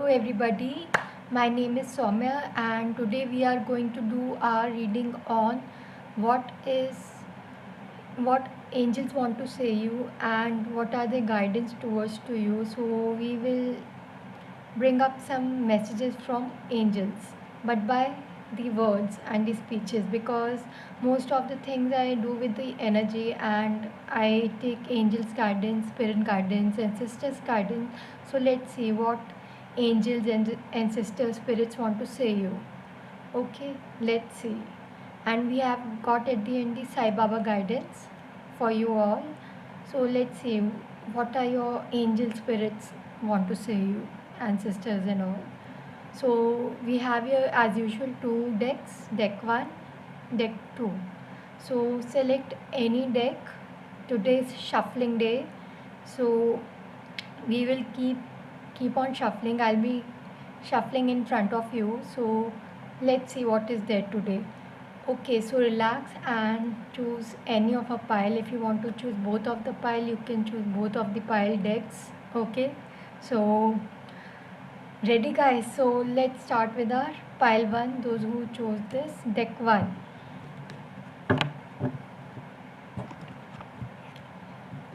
everybody, my name is Soumya and today we are going to do our reading on what is what angels want to say you and what are the guidance towards to you. So we will bring up some messages from angels, but by the words and the speeches, because most of the things I do with the energy and I take angels guidance, spirit guidance, ancestors guidance. So let's see what angels and ancestors spirits want to say you. Okay, let's see. And we have got at the end the Sai Baba guidance for you all. So let's see what are your angel spirits want to say you, ancestors and all. So we have here as usual two decks, deck 1, deck 2. So select any deck. Today's shuffling day. So we will keep on shuffling. I'll be shuffling in front of you. So let's see what is there today. Okay, so relax and choose any of a pile. If you want to choose both of the pile, you can choose both of the pile decks. Okay, so ready guys, so let's start with our pile 1, those who chose this deck 1.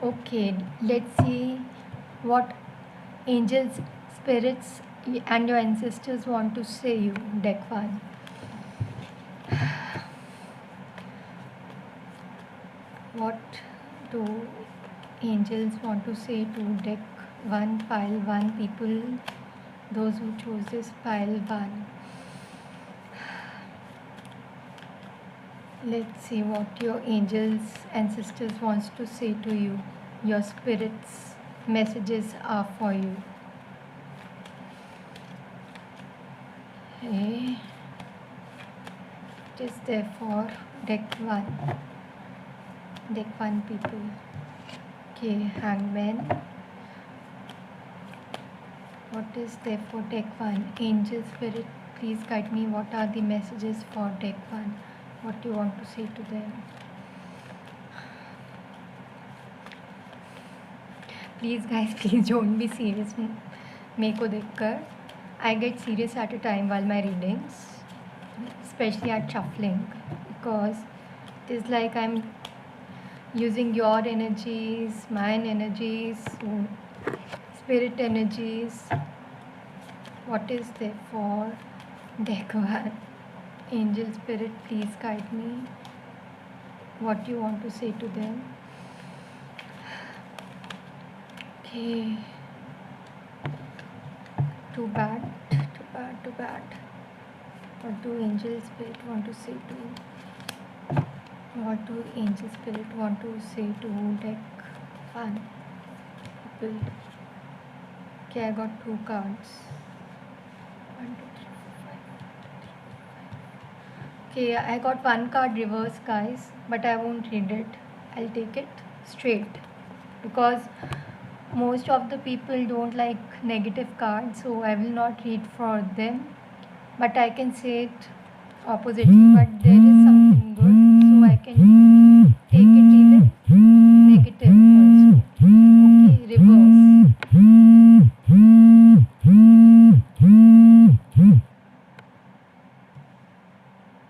Okay, let's see what angels, spirits and your ancestors want to say you, deck 1. What do angels want to say to deck 1, pile 1 people, those who chose this pile 1? Let's see what your angels, ancestors wants to say to you. Your spirits messages are for you. Okay. It is there for deck 1. Deck 1 people. Okay, Hangman. What is there for deck 1? Angel spirit, please guide me. What are the messages for deck 1? What do you want to say to them? Please guys, please don't be serious. मेरे को देखकर I get serious at a time while my readings, especially at shuffling, because it is like I'm using your energies, mine energies, spirit energies. What is there for deck 1? Angel spirit, please guide me. What do you want to say to them? Okay. Too bad, too bad, too bad. What do angel spirit want to say to you? What do angel spirit want to say to deck 1 people? Okay, I got 2 cards. 1, 2, 3, 4, 5. Okay, I got 1 card reverse guys, but I won't read it. I'll take it straight because most of the people don't like negative cards, so I will not read for them, but I can say it oppositely. But there is something good, so I can take it even negative also. Okay, reverse.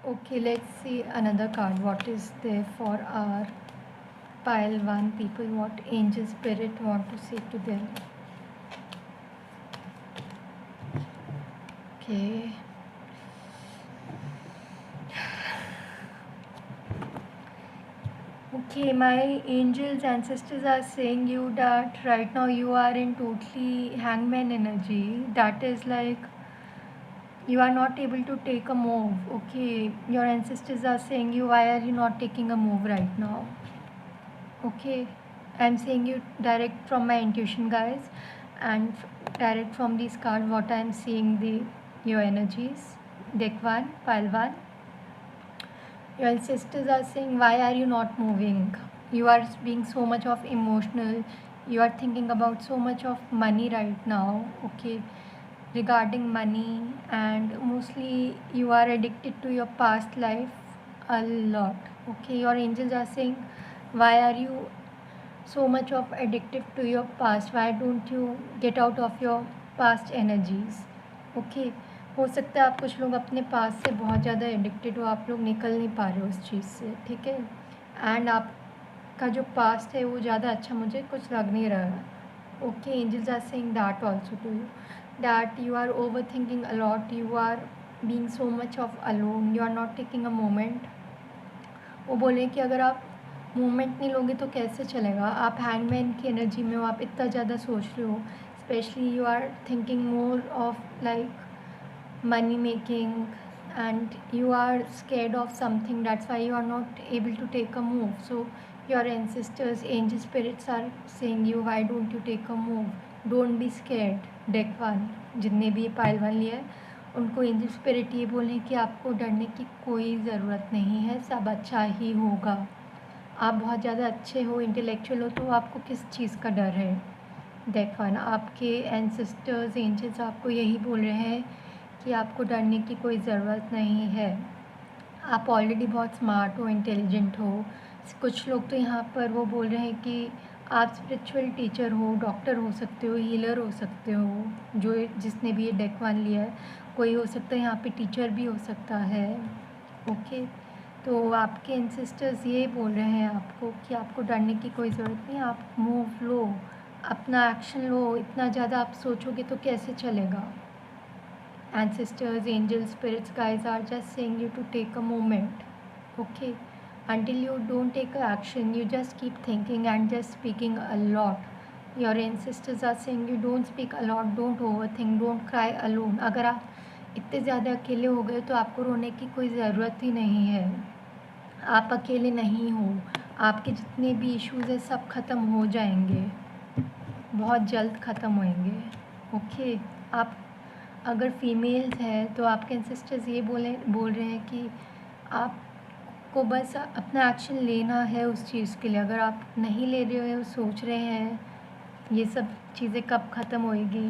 Okay, let's see another card. What is there for our pile 1 people? What angel spirit want to say to them? Okay. Okay, my angels, ancestors are saying you that right now you are in totally hangman energy. That is like you are not able to take a move. Okay, your ancestors are saying you, why are you not taking a move right now? Okay, I'm saying you direct from my intuition guys, and direct from these cards what I'm seeing the your energies. Deck 1, pile 1. Your ancestors are saying, why are you not moving? You are being so much of emotional. You are thinking about so much of money right now. Okay, regarding money, and mostly you are addicted to your past life a lot. Okay, your angels are saying, why are you so much of addictive to your past? Why don't you get out of your past energies. Okay, हो सकता है आप कुछ लोग अपने पास से बहुत ज़्यादा एडिक्टेड हो, आप लोग निकल नहीं पा रहे हो उस चीज़ से, ठीक है। एंड आपका जो पास्ट है वो ज़्यादा अच्छा मुझे कुछ लग नहीं रहा है। Okay, angels are saying that also to you, that you are overthinking a lot, you are being so much of alone, you are not taking a moment। वो बोले कि अगर आप मूवमेंट नहीं लोगे तो कैसे चलेगा, आप हैंडमैन की एनर्जी में हो, आप इतना ज़्यादा सोच रहे हो, specially you are thinking more of like money making, and you are scared of something, that's why you are not able to take a move। So your ancestors, angel spirits are saying you, why don't you take a move, don't be scared। deck 1 जितने भी pile 1 लिया है उनको angel spirit ये बोलें कि आपको डरने की कोई ज़रूरत नहीं है, सब अच्छा ही होगा। आप बहुत ज़्यादा अच्छे हो, इंटेलेक्चुअल हो, तो आपको किस चीज़ का डर है। डेक 1 आपके एंसेस्टर्स, एंजल्स आपको यही बोल रहे हैं कि आपको डरने की कोई ज़रूरत नहीं है। आप ऑलरेडी बहुत स्मार्ट हो, इंटेलिजेंट हो। कुछ लोग तो यहाँ पर वो बोल रहे हैं कि आप स्पिरिचुअल टीचर हो, डॉक्टर हो सकते हो, हीलर हो सकते हो। जो जिसने भी ये डेक 1 लिया है, कोई हो सकता है यहाँ पे टीचर भी हो सकता है। ओके, तो आपके एंसेस्टर्स ये बोल रहे हैं आपको कि आपको डरने की कोई ज़रूरत नहीं, आप मूव लो, अपना एक्शन लो। इतना ज़्यादा आप सोचोगे तो कैसे चलेगा। Ancestors, angels, spirits, guys are just saying you to take a moment. Okay, until you don't take action, you just keep thinking and just speaking a lot. Your ancestors are saying you don't speak a lot, don't overthink, don't cry alone। अगर आप इतने ज़्यादा अकेले हो गए तो आपको रोने की कोई ज़रूरत ही नहीं है। आप अकेले नहीं हो, आपके जितने भी इश्यूज़ हैं सब ख़त्म हो जाएंगे, बहुत जल्द ख़त्म होंगे। ओके, आप अगर फीमेल्स हैं तो आपके एंसेस्टर्स ये बोल रहे हैं कि आपको बस अपना एक्शन लेना है उस चीज़ के लिए। अगर आप नहीं ले रहे हो, सोच रहे हैं ये सब चीज़ें कब ख़त्म होएगी,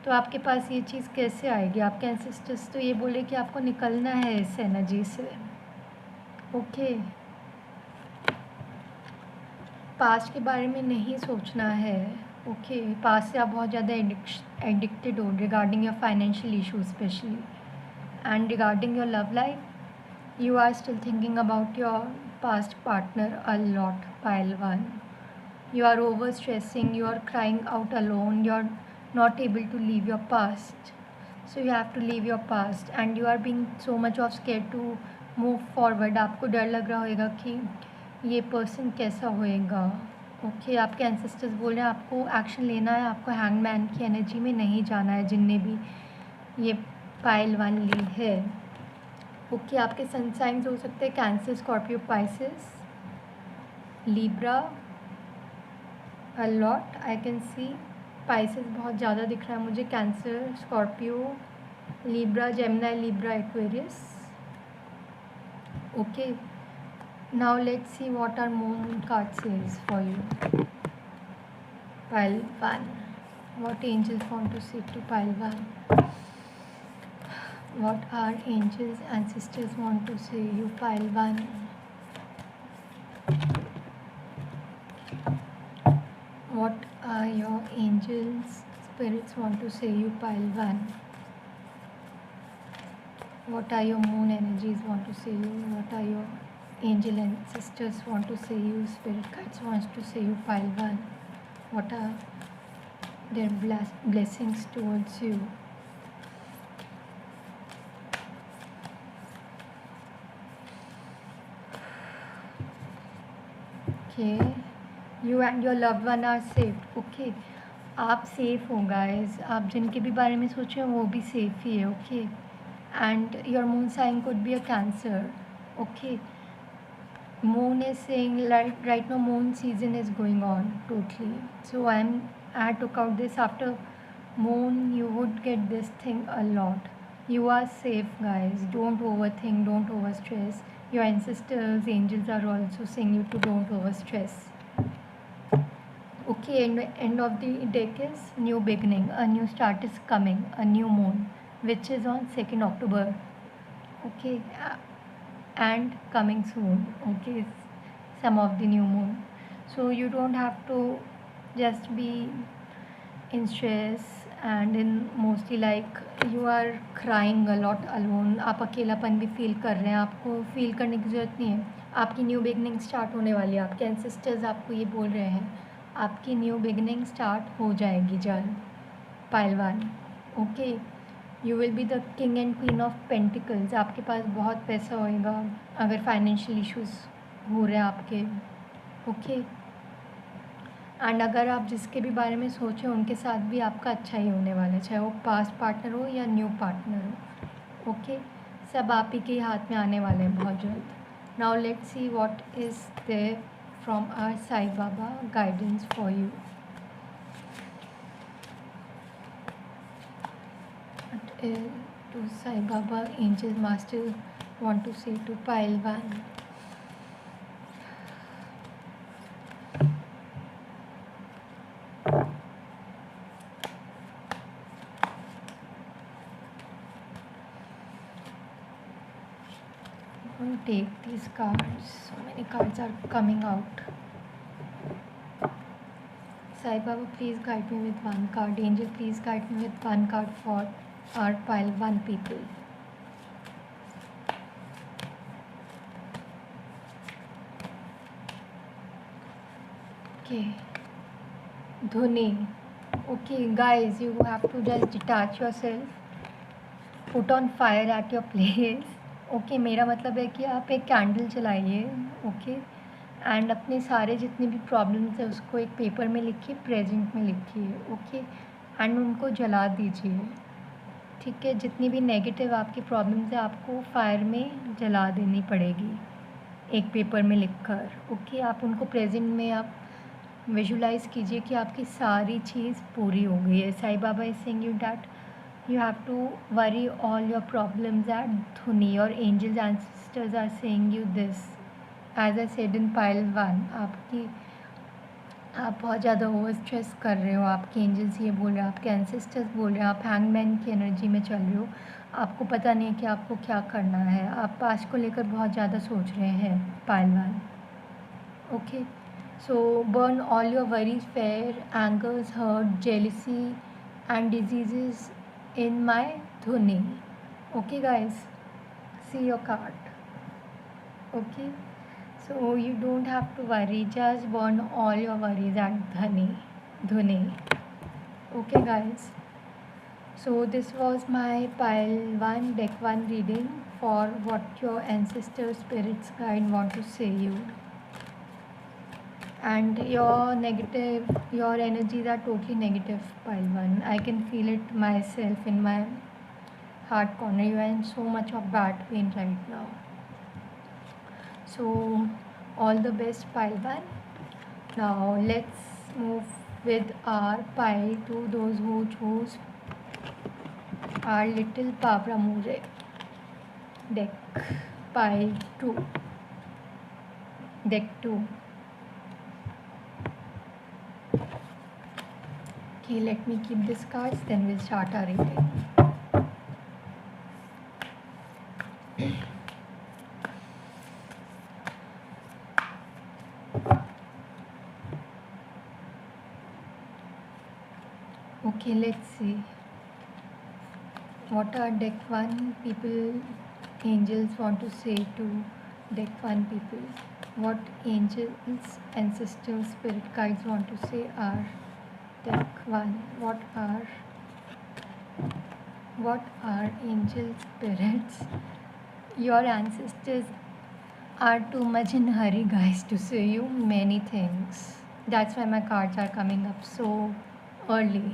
तो आपके पास ये चीज़ कैसे आएगी। आपके एंसेस्टर्स तो ये बोले कि आपको निकलना है इस एनर्जी से। ओके, पास्ट के बारे में नहीं सोचना है। ओके, पास्ट से आप बहुत ज़्यादा एडिक्टेड हो regarding your financial issue specially, and regarding your love life you are still thinking about your past partner a lot, pile 1। you are overstressing, you are crying out alone, you are not able to leave your past, so you have to leave your past and you are being so much of scared to move forward। आपको डर लग रहा होगा कि ये person कैसा होएगा। Okay, आपके एंसेस्टर्स बोल रहे हैं आपको एक्शन लेना है, आपको हैंगमैन की एनर्जी में नहीं जाना है जिनने भी ये पाइल 1 ली है। ओके, आपके सन साइंस हो सकते हैं Cancer, Scorpio, Pisces, Libra. A lot I can see Pisces बहुत ज़्यादा दिख रहा है मुझे, Cancer, Scorpio, Libra, Gemini, Libra, Aquarius. Okay, now let's see what are moon card says for you. Pile 1, what angels want to say to pile 1, what our angels and sisters want to say you, pile 1। what are your angels spirits want to say you, pile 1। what are your moon energies want to say you, what are your angel and sisters want to say you, spirit guides wants to say you, pile 1। what are their blessings towards you। Okay, you and your loved one are safe। okay, आप safe हो guys, आप जिनके भी बारे में सोचे वो भी सेफ ही है। Okay, and your moon sign could be a Cancer. Okay, moon is saying right now moon season is going on totally, so I took out this after moon you would get this thing a lot। you are safe guys, don't overthink, don't overstress। your ancestors, angels are also saying you to don't overstress। okay, and the end of the deck is new beginning, a new start is coming, a new moon which is on 2nd October। okay, and coming soon। okay, some of the new moon, so you don't have to just be in stress and in mostly like you are crying a lot alone. आप अकेलापन भी feel कर रहे हैं, आपको feel करने की ज़रूरत नहीं है. आपकी न्यू बिगनिंग स्टार्ट होने वाली है. आपके एंसेस्टर्स आपको ये बोल रहे हैं, आपकी न्यू बिगनिंग स्टार्ट हो जाएगी जल्द. Pile 1. Okay, you will be the king and queen of pentacles. आपके पास बहुत पैसा होएगा अगर फाइनेंशियल इश्यूज हो रहे हैं आपके. ओके, एंड अगर आप जिसके भी बारे में सोचें उनके साथ भी आपका अच्छा ही होने वाला है, चाहे वो पास्ट पार्टनर हो या न्यू पार्टनर हो. ओके, सब आप ही के हाथ में आने वाले हैं बहुत जल्द. Now let's see what is there from our Sai Baba guidance for you. To Sai Baba Angel Master want to say to pile 1. Take these cards. So many cards are coming out. Sai Baba, please guide me with one card. Angel, please guide me with one card for our pile 1 people. Okay, Dhuni. Okay guys, you have to just detach yourself, put on fire at your place. Okay, मेरा मतलब है कि आप एक candle जलाइए. Okay, and अपने सारे जितने भी प्रॉब्लम्स है उसको एक पेपर में लिखिए, प्रेजेंट में लिखिए. ओके, एंड उनको जला दीजिए. ठीक है, जितनी भी नेगेटिव आपकी प्रॉब्लम्स है आपको फायर में जला देनी पड़ेगी एक पेपर में लिखकर. ओके, आप उनको प्रेजेंट में आप विजुलाइज कीजिए कि आपकी सारी चीज़ पूरी हो गई है. Sai Baba is saying you that you have to worry all your problems at Dhuni. Your angels ancestors are saying you this. As I said in pile 1, आप बहुत ज़्यादा ओवर स्ट्रेस कर रहे हो. आपके एंजल्स ये बोल रहे हैं, आपके एंसेस्टर्स बोल रहे हैं, आप हैंगमैन की एनर्जी में चल रहे हो. आपको पता नहीं है कि आपको क्या करना है. आप पास्ट को लेकर बहुत ज़्यादा सोच रहे हैं. Pile 1. Okay, so burn all your worries, fear, angers, hurt, jealousy and diseases in my Dhuni. Okay guys, see your card. Okay, so you don't have to worry, just burn all your worries at Dhuni. Okay guys, so this was my pile 1 deck 1 reading for what your ancestor spirits guide want to say you. And your energies are totally negative, pile 1. I can feel it myself in my heart corner. You are in so much of bad pain right now. So all the best, pile 1. Now let's move with our pile 2, those who choose our little Pavramure deck. Pile 2, deck 2. Okay, let me keep these cards, then we'll start our reading. Okay, let's see. What are deck 1 people, angels want to say to deck 1 people? What angels, ancestors, spirit guides want to say are deck 1. What are angel spirits? Your ancestors are too much in hurry guys to say you many things. That's why my cards are coming up so early.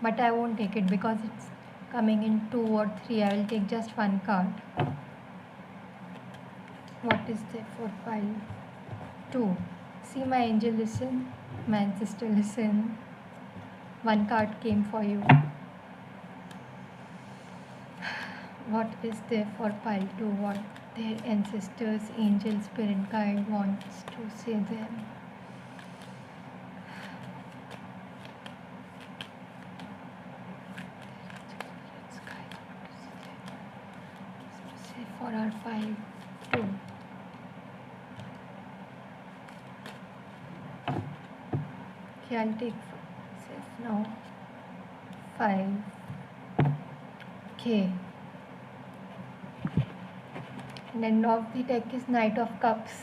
But I won't take it because it's coming in 2 or 3. I will take just one card. What is there for pile 2? See, my angel, listen. My ancestor, listen. One card came for you. What is there for pile 2? What their ancestors, angel, spirit guide wants to say them. Say for our pile 2. Okay, I'll take now 5. Okay. And end of the deck is Knight of Cups.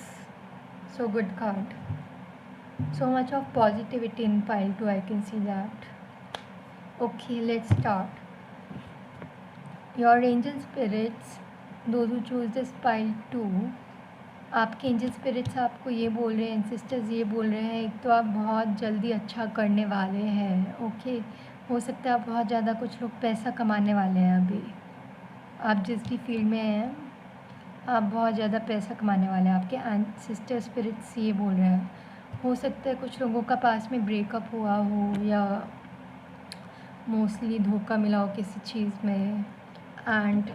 So good card. So much of positivity in pile 2, I can see that. Okay, let's start. Your angel spirits, those who choose this pile 2, आपके angel spirits आपको ये बोल रहे हैं, sisters ये बोल रहे हैं, एक तो आप बहुत जल्दी अच्छा करने वाले हैं. ओके, हो सकता है आप बहुत ज़्यादा, कुछ लोग पैसा कमाने वाले हैं. अभी आप जिस भी फील्ड में हैं आप बहुत ज़्यादा पैसा कमाने वाले हैं. आपके सिस्टर स्पिरिट्स ये बोल रहे हैं. हो सकता है कुछ लोगों का पास में ब्रेकअप हुआ हो या मोस्टली धोखा मिला हो किसी चीज़ में, एंड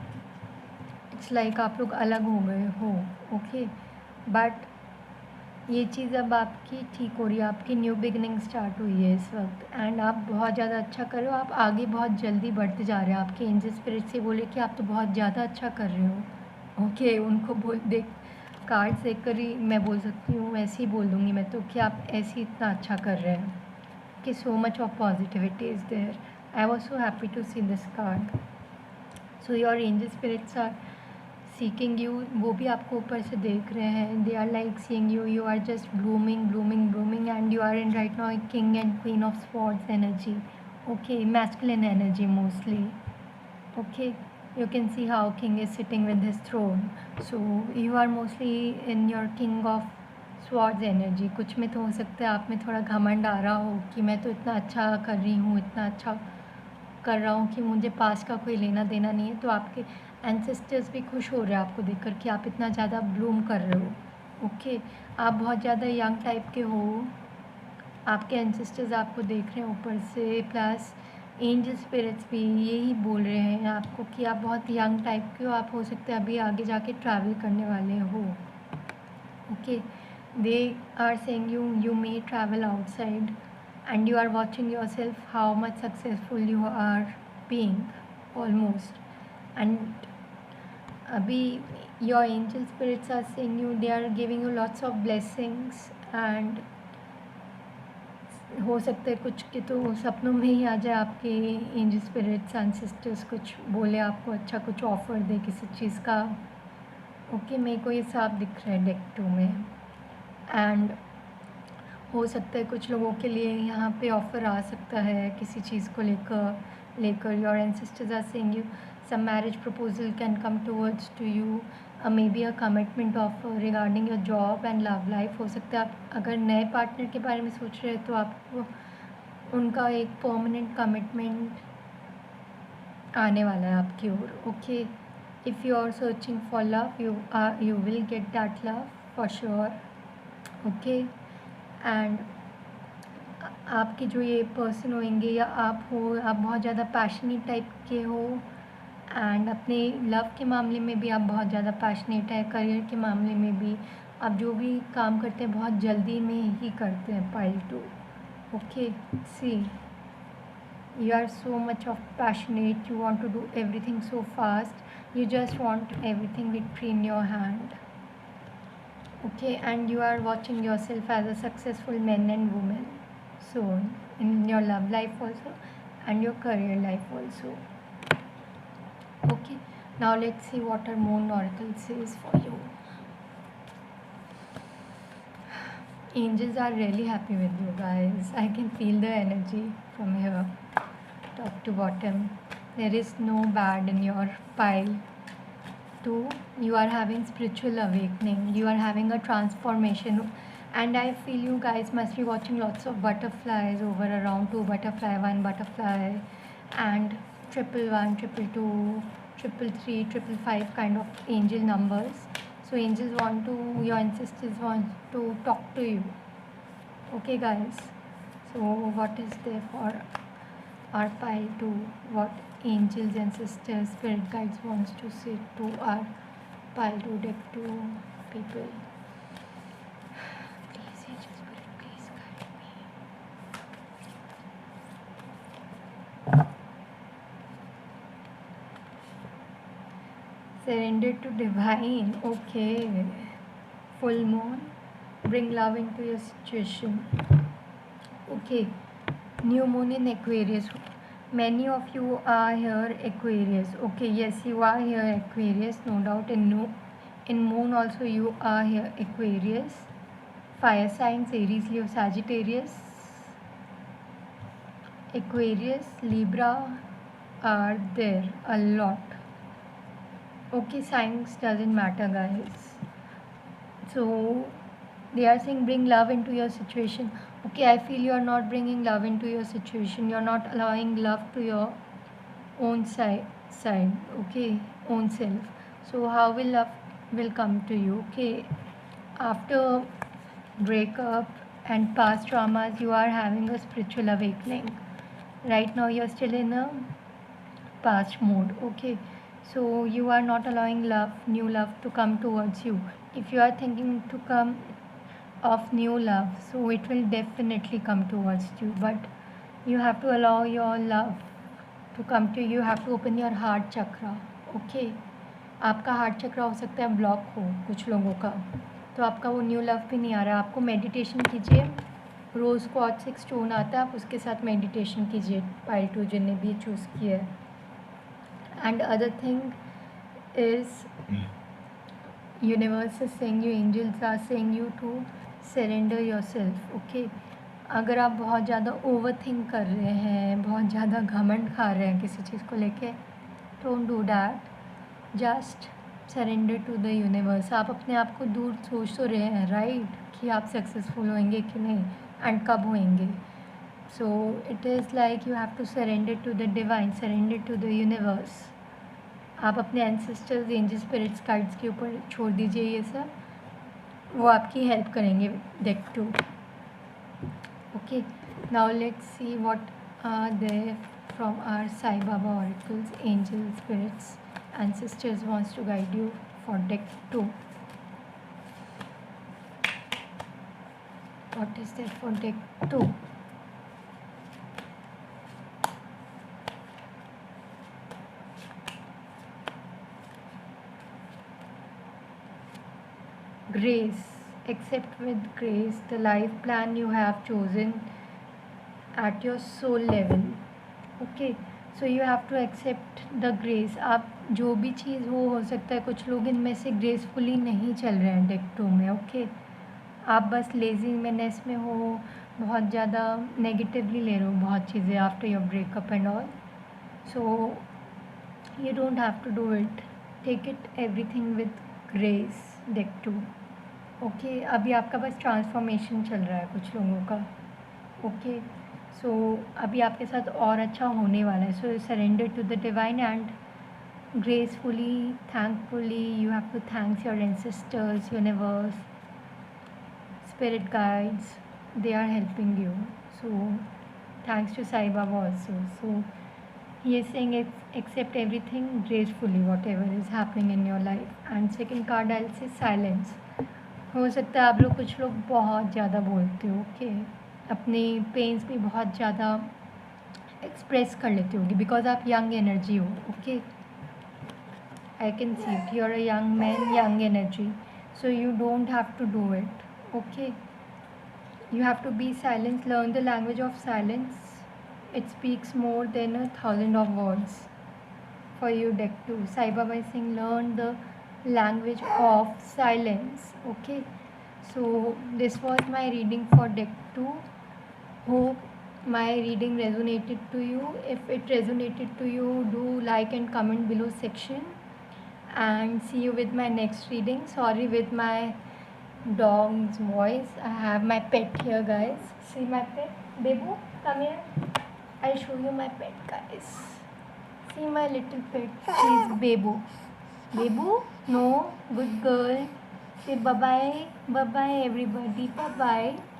इट्स लाइक आप लोग अलग हो गए हो. ओके, बट ये चीज़ अब आपकी ठीक हो रही है. आपकी न्यू बिगनिंग स्टार्ट हुई है इस वक्त, एंड आप बहुत ज़्यादा अच्छा कर रहे हो. आप आगे बहुत जल्दी बढ़ते जा रहे हैं. आपके एंजल स्पिरिट से बोले कि आप तो बहुत ज़्यादा अच्छा कर रहे हो. ओके, उनको बोल देख, कार्ड्स देख कर ही मैं बोल सकती हूँ, ऐसे ही बोल दूँगी मैं तो कि आप ऐसे ही इतना अच्छा कर रहे हैं कि so much of positivity is there. I was so happy to see this card. So your angel spirits are seeking you. वो भी आपको ऊपर से देख रहे हैं. They are like seeing you. You are just blooming blooming blooming, and you are in right now king and queen of swords energy. Okay, masculine energy mostly. Okay, you can see how king is sitting with his throne. So you are mostly in your king of swords energy. कुछ में तो हो सकता है आप में थोड़ा घमंड आ रहा हो कि मैं तो इतना अच्छा कर रही हूँ, इतना अच्छा कर रहा हूँ कि मुझे पास का कोई लेना देना नहीं है. तो आपके एंसेस्टर्स भी खुश हो रहे हैं आपको देखकर कि आप इतना ज़्यादा ब्लूम कर रहे हो. ओके, आप बहुत ज़्यादा यंग टाइप के हो. आपके एंसेस्टर्स आपको देख रहे हैं ऊपर से, प्लस एंजल स्पिरिट्स भी यही बोल रहे हैं आपको कि आप बहुत यंग टाइप के हो. आप हो सकते हैं अभी आगे जाके ट्रैवल करने वाले हो. Okay, they are saying you may travel outside, and you are watching yourself how much successful you are being almost. And अभी your angel spirits are saying you, they are giving you lots of blessings. And हो सकता है कुछ के तो सपनों में ही आ जाए आपके एंजल स्पिरिट्स एंड सिस्टर्स, कुछ बोले आपको, अच्छा कुछ ऑफ़र दे किसी चीज़ का. ओके, मेरे को ये साफ दिख रहा है डेक 2 में. एंड हो सकता है कुछ लोगों के लिए यहाँ पे ऑफ़र आ सकता है किसी चीज़ को लेकर. Your ancestors are saying you some marriage proposal can come towards to you. May be a commitment of regarding your job and love life. हो सकता है आप अगर नए पार्टनर के बारे में सोच रहे हैं तो आपको उनका एक परमानेंट कमिटमेंट आने वाला है आपकी ओर. Okay, if you are searching for love, you will get that love for sure. Okay, and आपके जो ये पर्सन होंगे या आप हो, आप बहुत ज़्यादा पैशनेट टाइप के हो. एंड अपने लव के मामले में भी आप बहुत ज़्यादा पैशनेट है. करियर के मामले में भी आप जो भी काम करते हैं बहुत जल्दी में ही करते हैं. Pile 2. Okay, see, you are so much of passionate. You want to do everything so fast. You just want everything victory in your hand. Okay, and you are watching yourself as a successful man and woman soon in your love life also and your career life also. Okay, now let's see what our moon oracle says for you. Angels are really happy with you guys. I can feel the energy from here, top to bottom. There is no bad in your pile. 2, you are having spiritual awakening. You are having a transformation. And I feel you guys must be watching lots of butterflies over around 2 butterfly, 1 butterfly, and 111, 222, 333, 555 kind of angel numbers. So angels want to, your ancestors want to talk to you. Okay guys, so what is there for our pile 2? What angels and sisters, spirit guides wants to say to our pile 2 deck 2 people? Please angel spirit, please guide me. Surrender to divine. Okay, full moon, bring love into your situation. Okay, new moon in Aquarius. Many of you are here Aquarius. Okay, yes, you are here Aquarius, no doubt. In moon also you are here Aquarius. Fire signs Aries, Leo, Sagittarius. Aquarius, Libra are there a lot. Okay, signs doesn't matter, guys. So they are saying bring love into your situation. Okay, I feel you are not bringing love into your situation. You're not allowing love to your own side. Okay, own self. So how will love will come to you? Okay, after breakup and past traumas, you are having a spiritual awakening. Right now you're still in a past mode. Okay, so you are not allowing love, new love to come towards you. If you are thinking to come of new love, so it will definitely come towards you, but you have to allow your love to come to you. You have to open your heart chakra. Okay, आपका heart चक्रा हो सकता है block हो कुछ लोगों का, तो आपका वो न्यू लव भी नहीं आ रहा है. आपको मेडिटेशन कीजिए, रोज़ क्वार्ट्ज एक स्टोन आता है, आप उसके साथ मेडिटेशन कीजिए. पाइल 2 जिनने भी चूज़ किया है. And other thing is universe is saying you, angels are saying you to surrender yourself. Okay, अगर आप बहुत ज़्यादा ओवर थिंक कर रहे हैं, बहुत ज़्यादा घमंड खा रहे हैं किसी चीज़ को लेके, don't do that. Just surrender to the universe. आप अपने आप को दूर सोच तो रहे हैं राइट, कि आप सक्सेसफुल होंगे कि नहीं एंड कब होंगे. So it is like you have to surrender to the divine, surrender to the universe. आप अपने एंसेस्टर्स, एंजल, स्पिरिट्स, गाइड्स के ऊपर छोड़ दीजिए ये सब, वो आपकी हेल्प करेंगे. Deck 2. Okay, now let's see what are there from our Sai Baba oracles, angels, spirits, ancestors wants to guide you for deck 2. What is that for deck 2? Grace. Accept with grace the life plan you have chosen at your soul level. Okay, so you have to accept the grace. आप जो भी चीज़ हो सकता है. कुछ लोग इनमें से ग्रेसफुली नहीं चल रहे हैं डेक 2 में. ओके, आप बस लेजीनेस में हो, बहुत ज़्यादा नेगेटिवली ले रहे हो बहुत चीज़ें after your breakup and all. So you don't have to do it. Take it everything with grace deck 2. Okay, अभी आपका बस ट्रांसफॉर्मेशन चल रहा है कुछ लोगों का. ओके, सो अभी आपके साथ और अच्छा होने वाला है. So surrender to the divine and gracefully, thankfully. You have to thank your ancestors, universe, spirit guides. They are helping you. So thanks to Sai Baba also. So he is saying accept everything gracefully, whatever is happening in your life. And second card I'll say silence. हो सकता है आप लोग, कुछ लोग बहुत ज़्यादा बोलते हो. ओके, अपने पेन्स भी बहुत ज़्यादा एक्सप्रेस कर लेते होगी बिकॉज आप यंग एनर्जी हो. Okay, I can see it. You're a young man, young energy. So you don't have to do it. Okay. You have to be silent. Learn the language of silence. It speaks more than 1,000 of words. For you, deck 2. Sai Baba is saying learn the language of silence. Okay. So this was my reading for deck 2. Hope my reading resonated to you. If it resonated to you, do like and comment below section. And see you with my next reading. Sorry with my dog's voice. I have my pet here, guys. See my pet. Babu, come here. I'll show you my pet, guys. See my little pet. She's Babu. Babu, no, good girl. Say bye bye. Bye bye, everybody. Bye bye.